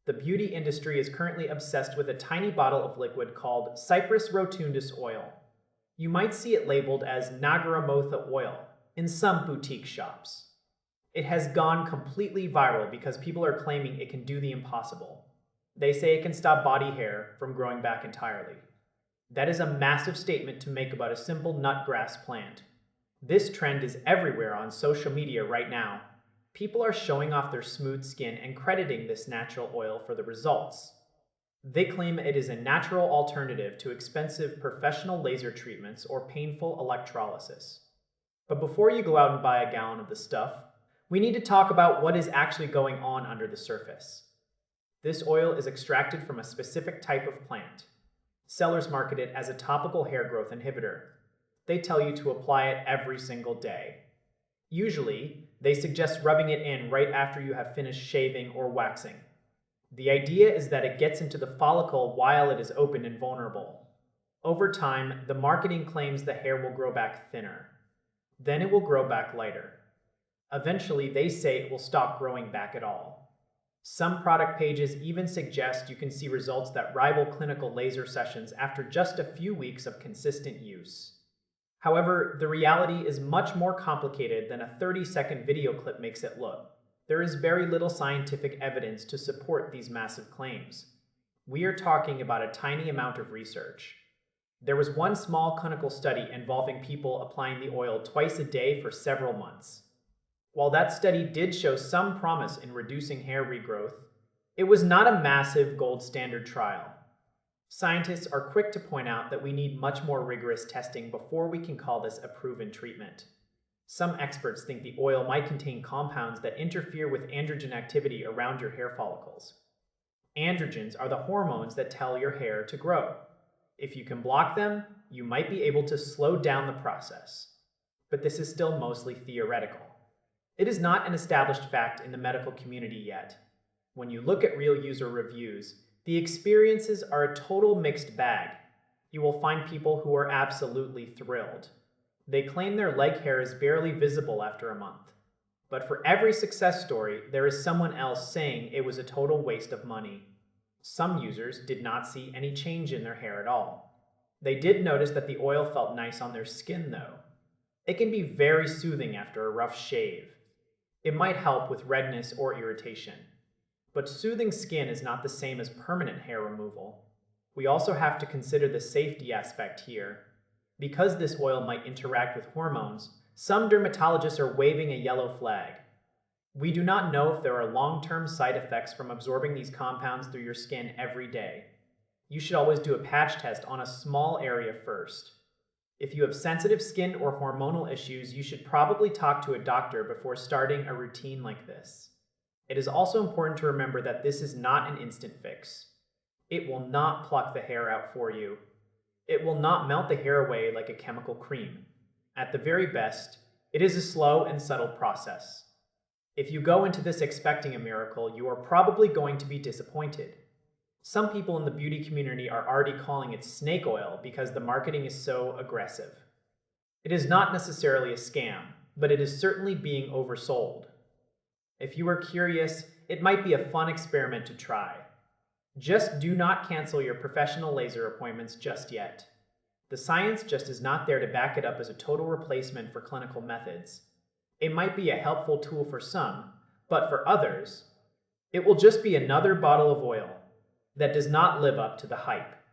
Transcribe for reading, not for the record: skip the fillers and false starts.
The beauty industry is currently obsessed with a tiny bottle of liquid called Cyprus rotundus oil. You might see it labeled as Nagaramotha oil in some boutique shops. It has gone completely viral because people are claiming it can do the impossible. They say it can stop body hair from growing back entirely. That is a massive statement to make about a simple nutgrass plant. This trend is everywhere on social media right now. People are showing off their smooth skin and crediting this natural oil for the results. They claim it is a natural alternative to expensive professional laser treatments or painful electrolysis. But before you go out and buy a gallon of the stuff, we need to talk about what is actually going on under the surface. This oil is extracted from a specific type of plant. Sellers market it as a topical hair growth inhibitor. They tell you to apply it every single day. Usually, they suggest rubbing it in right after you have finished shaving or waxing. The idea is that it gets into the follicle while it is open and vulnerable. Over time, the marketing claims the hair will grow back thinner. Then it will grow back lighter. Eventually, they say it will stop growing back at all. Some product pages even suggest you can see results that rival clinical laser sessions after just a few weeks of consistent use. However, the reality is much more complicated than a 30-second video clip makes it look. There is very little scientific evidence to support these massive claims. We are talking about a tiny amount of research. There was one small clinical study involving people applying the oil twice a day for several months. While that study did show some promise in reducing hair regrowth, it was not a massive gold standard trial. Scientists are quick to point out that we need much more rigorous testing before we can call this a proven treatment. Some experts think the oil might contain compounds that interfere with androgen activity around your hair follicles. Androgens are the hormones that tell your hair to grow. If you can block them, you might be able to slow down the process. But this is still mostly theoretical. It is not an established fact in the medical community yet. When you look at real user reviews, the experiences are a total mixed bag. You will find people who are absolutely thrilled. They claim their leg hair is barely visible after a month. But for every success story, there is someone else saying it was a total waste of money. Some users did not see any change in their hair at all. They did notice that the oil felt nice on their skin though. It can be very soothing after a rough shave. It might help with redness or irritation. But soothing skin is not the same as permanent hair removal. We also have to consider the safety aspect here. Because this oil might interact with hormones, some dermatologists are waving a yellow flag. We do not know if there are long-term side effects from absorbing these compounds through your skin every day. You should always do a patch test on a small area first. If you have sensitive skin or hormonal issues, you should probably talk to a doctor before starting a routine like this. It is also important to remember that this is not an instant fix. It will not pluck the hair out for you. It will not melt the hair away like a chemical cream. At the very best, it is a slow and subtle process. If you go into this expecting a miracle, you are probably going to be disappointed. Some people in the beauty community are already calling it snake oil because the marketing is so aggressive. It is not necessarily a scam, but it is certainly being oversold. If you are curious, it might be a fun experiment to try. Just do not cancel your professional laser appointments just yet. The science just is not there to back it up as a total replacement for clinical methods. It might be a helpful tool for some, but for others, it will just be another bottle of oil that does not live up to the hype.